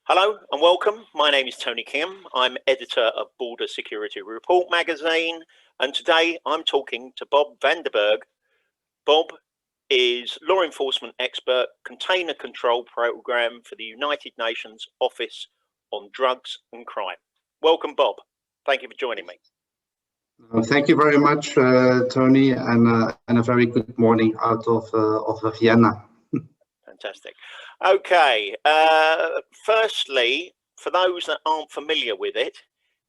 Hello and welcome. My name is Tony Kingham. I'm editor of Border Security Report magazine, and today I'm talking to Bob Van Den Berghe. Bob is law enforcement expert, container control program for the United Nations Office on Drugs and Crime. Welcome, Bob. Thank you for joining me. Thank you very much, Tony, and a very good morning out of Vienna. Fantastic. Okay, firstly, for those that aren't familiar with it,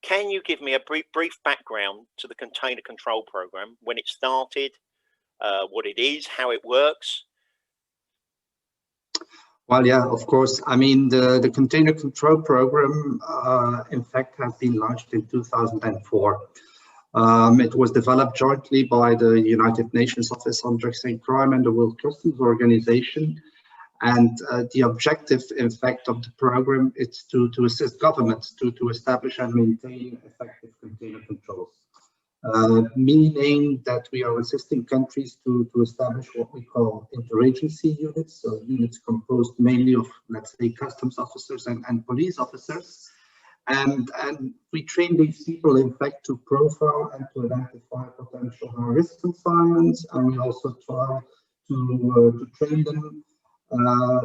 can you give me a brief background to the container control program, when it started, what it is, how it works? Well, yeah, of course. I mean, the container control program, in fact, has been launched in 2004. It was developed jointly by the United Nations Office on Drugs and Crime and the World Customs Organization. And the objective, in fact, of the program is to assist governments to establish and maintain effective container controls. Meaning that we are assisting countries to establish what we call interagency units, so units composed mainly of, let's say, customs officers and police officers. And we train these people, in fact, to profile and to identify potential high-risk consignments, and we also try to train them,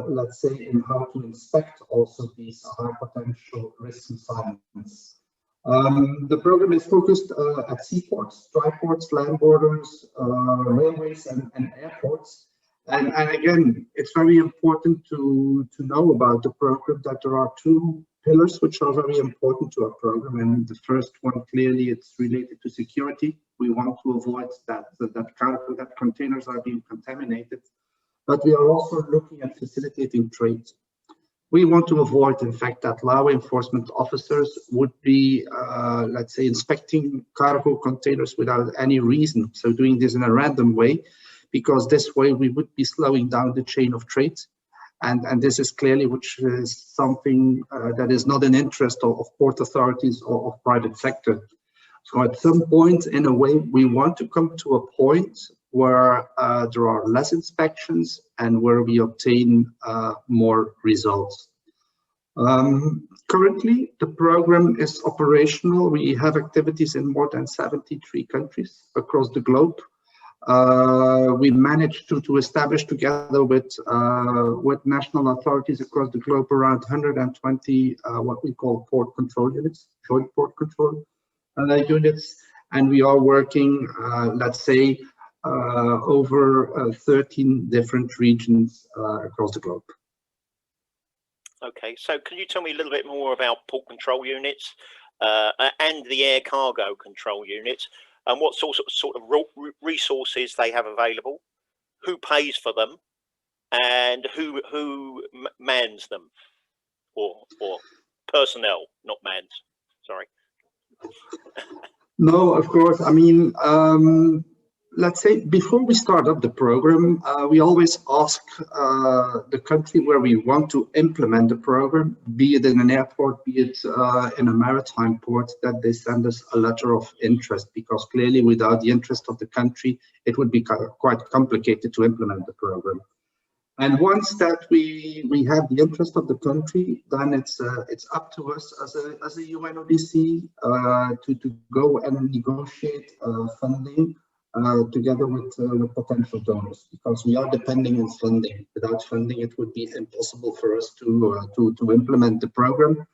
let's say, in how to inspect also these high potential risk consignments. The program is focused at seaports, dry ports, land borders, railways, and airports. And again, it's very important to know about the program that there are two pillars which are very important to our program. And the first one, clearly, it's related to security. We want to avoid that containers are being contaminated. But we are also looking at facilitating trade. We want to avoid, in fact, that law enforcement officers would be, let's say, inspecting cargo containers without any reason. So doing this in a random way, because this way we would be slowing down the chain of trade. And this is clearly which is something that is not in interest of port authorities or of private sector. So at some point, in a way, we want to come to a point where there are less inspections and where we obtain more results. Currently, the program is operational. We have activities in more than 73 countries across the globe. We managed to establish, together with national authorities across the globe, around 120 what we call port control units, joint port control units, and we are working, let's say, over 13 different regions across the globe. Okay, so can you tell me a little bit more about port control units and the air cargo control units, and what sort of resources they have available, who pays for them, and who mans them, or personnel, not mans, sorry. No, of course. I mean, let's say before we start up the program, we always ask the country where we want to implement the program, be it in an airport, be it in a maritime port, that they send us a letter of interest, because clearly without the interest of the country, it would be quite complicated to implement the program. And once that we have the interest of the country, then it's up to us as a UNODC to go and negotiate funding together with potential donors, because we are depending on funding. Without funding, it would be impossible for us to implement the program.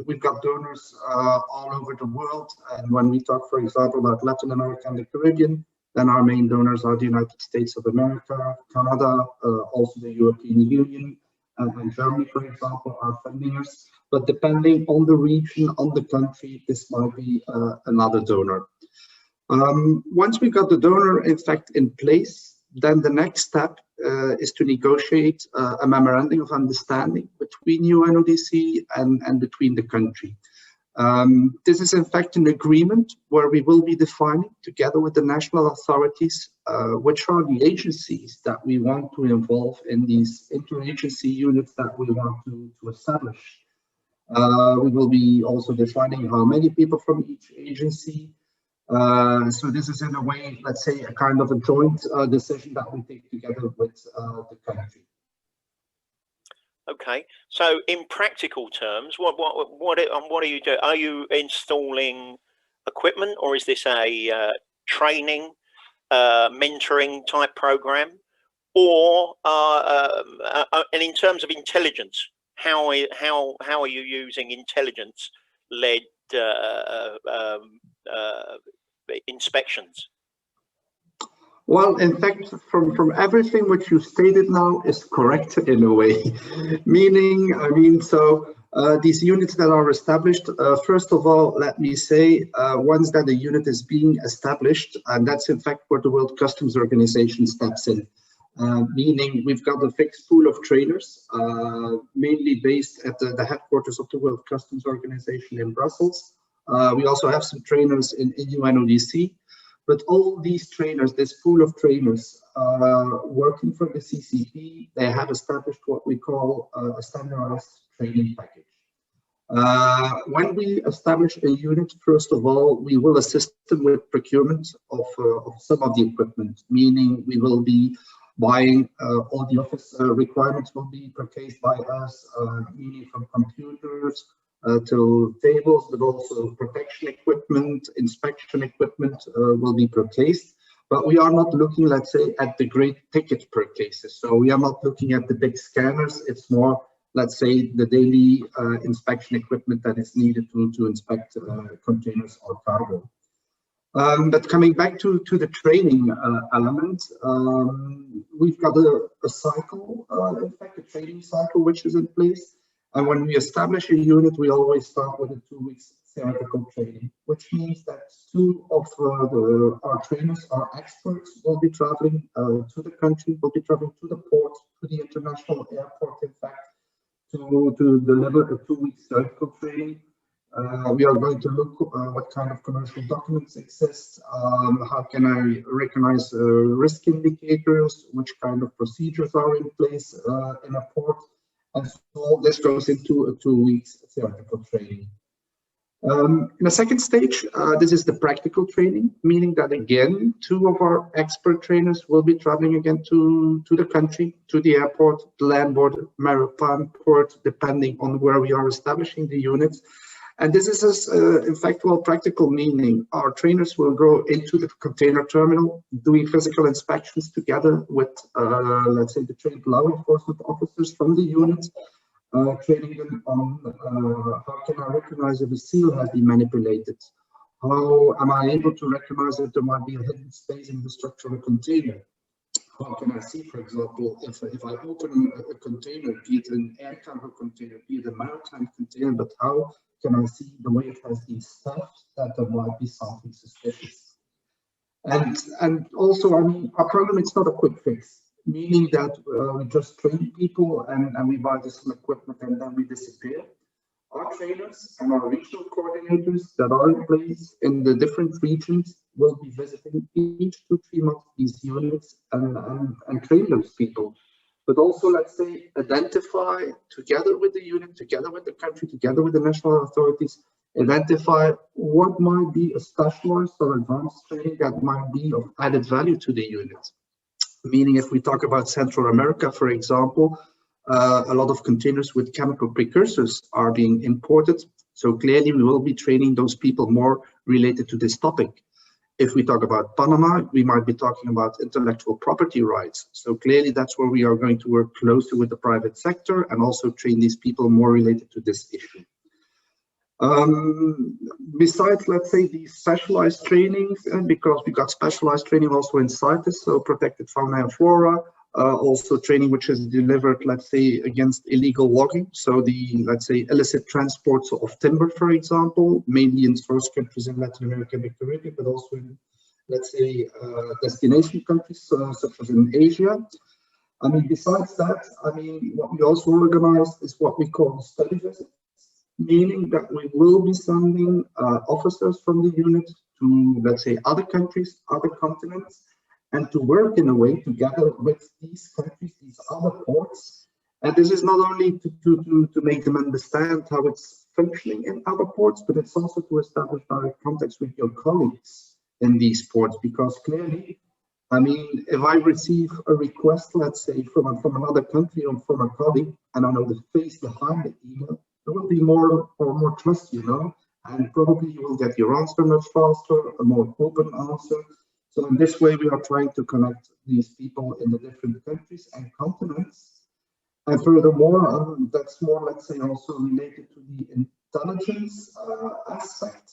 We've got donors all over the world, and when we talk, for example, about Latin America and the Caribbean, then our main donors are the United States of America, Canada, also the European Union, and Germany, for example, are funding us. But depending on the region, on the country, this might be another donor. Once we got the donor, in fact, in place, then the next step is to negotiate a memorandum of understanding between UNODC and between the country. This is in fact an agreement where we will be defining, together with the national authorities, which are the agencies that we want to involve in these interagency units that we want to establish. We will be also defining how many people from each agency. So this is in a way, let's say, a kind of a joint decision that we take together with the country. Okay, so in practical terms, what are you doing? Are you installing equipment, or is this a training, mentoring type program, or and in terms of intelligence, how are you using intelligence-led inspections? Well, in fact, from everything which you stated now is correct in a way. Meaning, I mean, so these units that are established, first of all, let me say, once that a unit is being established, and that's in fact where the World Customs Organization steps in. Meaning we've got a fixed pool of trainers, mainly based at the headquarters of the World Customs Organization in Brussels. We also have some trainers in UNODC. But all these trainers, this pool of trainers working for the CCP, they have established what we call a standardized training package. When we establish a unit, first of all, we will assist them with procurement of some of the equipment, meaning we will be buying all the office requirements will be purchased by us, meaning from computers, to tables, but also protection equipment, inspection equipment will be purchased. But we are not looking, let's say, at the great ticket purchases. So we are not looking at the big scanners. It's more, let's say, the daily inspection equipment that is needed to inspect containers or cargo. But coming back to the training element, we've got a cycle, in fact, a training cycle which is in place. And when we establish a unit, we always start with a 2 weeks theoretical training, which means that two of our trainers, our experts, will be traveling to the country, will be traveling to the port, to the international airport, in fact, to deliver a 2 weeks theoretical training. We are going to look what kind of commercial documents exist, how can I recognize risk indicators, which kind of procedures are in place in a port. And so this goes into a 2 weeks theoretical training. In the second stage, this is the practical training, meaning that again, two of our expert trainers will be traveling again to the country, to the airport, the land port, maritime port, depending on where we are establishing the units. And this is, in fact, well, practical, meaning our trainers will go into the container terminal, doing physical inspections together with, let's say, the trained law enforcement officers from the unit, training them on how can I recognize if a seal has been manipulated? How am I able to recognize if there might be a hidden space in the structure of a container? How can I see, for example, if I open a container, be it an air cargo container, be it a maritime container, but how can I see the way it has been stuffed that there might be something suspicious? And also, I mean, our program is not a quick fix, meaning that we just train people and we buy some equipment and then we disappear. Our trainers and our regional coordinators that are in place in the different regions will be visiting each 2-3 months these units and train those people. But also, let's say, identify together with the unit, together with the country, together with the national authorities, identify what might be a specialized or advanced training that might be of added value to the unit. Meaning, if we talk about Central America, for example, a lot of containers with chemical precursors are being imported. So clearly, we will be training those people more related to this topic. If we talk about Panama, we might be talking about intellectual property rights. So clearly, that's where we are going to work closely with the private sector and also train these people more related to this issue. Besides, let's say, these specialized trainings, and because we got specialized training also in CITES, so protected fauna and flora, also training which is delivered, let's say, against illegal logging. So the, let's say, illicit transports of timber, for example, mainly in source countries in Latin America and the Caribbean, but also in, let's say, destination countries such as in Asia. I mean, besides that, I mean, what we also organize is what we call study visits, meaning that we will be sending officers from the unit to, let's say, other countries, other continents, and to work in a way together with these countries, these other ports. And this is not only to make them understand how it's functioning in other ports, but it's also to establish direct contacts with your colleagues in these ports, because clearly I mean, if I receive a request, let's say from another country or from a colleague, and I know the face behind the email, there will be more trust, and probably you will get your answer much faster, a more open answer. So in this way, we are trying to connect these people in the different countries and continents. And furthermore, that's more, let's say, also related to the intelligence aspect.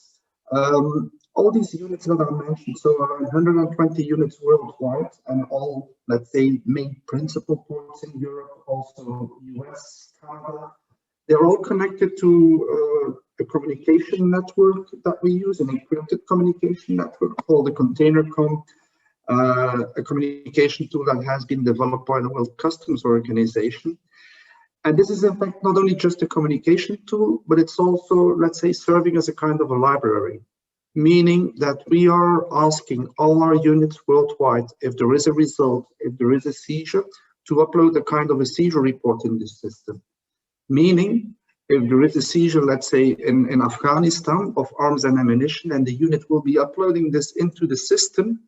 All these units that are mentioned, so around 120 units worldwide, and all, let's say, main principal ports in Europe, also US, Canada, they're all connected to a communication network that we use, an encrypted communication network called the ContainerCom, a communication tool that has been developed by the World Customs Organization. And this is, in fact, not only just a communication tool, but it's also, let's say, serving as a kind of a library, meaning that we are asking all our units worldwide, if there is a result, if there is a seizure, to upload a kind of a seizure report in this system. Meaning, if there is a seizure, let's say, in Afghanistan of arms and ammunition, and the unit will be uploading this into the system,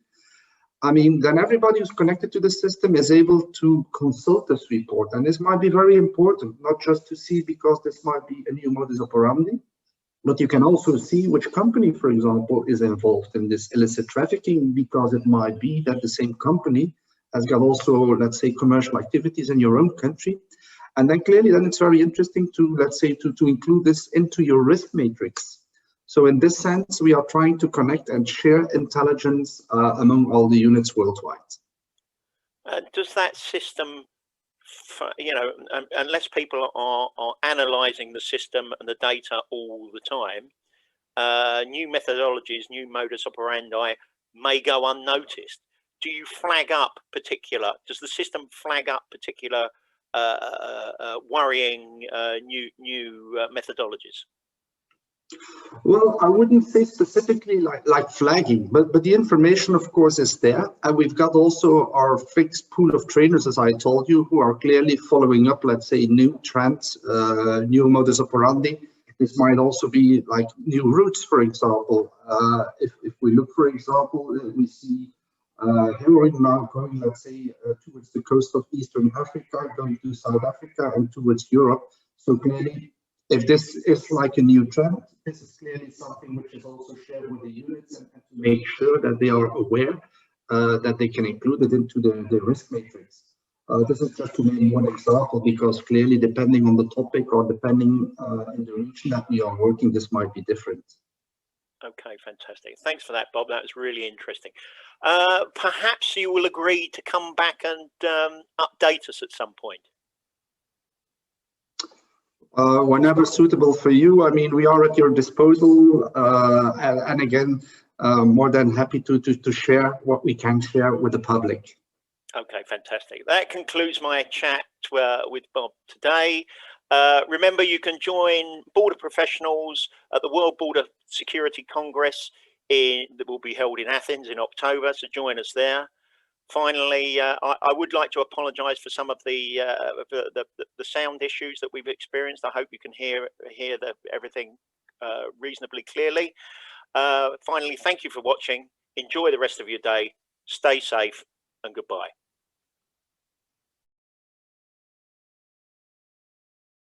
I mean, then everybody who's connected to the system is able to consult this report. And this might be very important, not just to see because this might be a new modus operandi, but you can also see which company, for example, is involved in this illicit trafficking, because it might be that the same company has got also, let's say, commercial activities in your own country. And then clearly, then it's very interesting to, let's say, to include this into your risk matrix. So in this sense, we are trying to connect and share intelligence among all the units worldwide. Does that system, unless people are analyzing the system and the data all the time, new methodologies, new modus operandi may go unnoticed. Do you flag up does the system flag up particular worrying new methodologies? Well, I wouldn't say specifically like flagging, but the information, of course, is there. And we've got also our fixed pool of trainers, as I told you, who are clearly following up, let's say, new trends, new modus operandi. This might also be like new routes, for example. If we look, for example, we see heroin now going, let's say, towards the coast of Eastern Africa, going to South Africa and towards Europe. So clearly, if this is like a new trend, this is clearly something which is also shared with the units, and to make sure that they are aware that they can include it into the risk matrix. This is just to name one example, because clearly, depending on the topic or depending in the region that we are working, this might be different. Okay, fantastic. Thanks for that, Bob. That was really interesting. Perhaps you will agree to come back and update us at some point. Whenever suitable for you. I mean, we are at your disposal, and again, more than happy to share what we can share with the public. Okay, fantastic. That concludes my chat with Bob today. Remember, you can join border professionals at the World Border Security Congress that will be held in Athens in October, so join us there. Finally, I would like to apologise for some of the sound issues that we've experienced. I hope you can hear everything reasonably clearly. Finally, thank you for watching. Enjoy the rest of your day. Stay safe, and goodbye.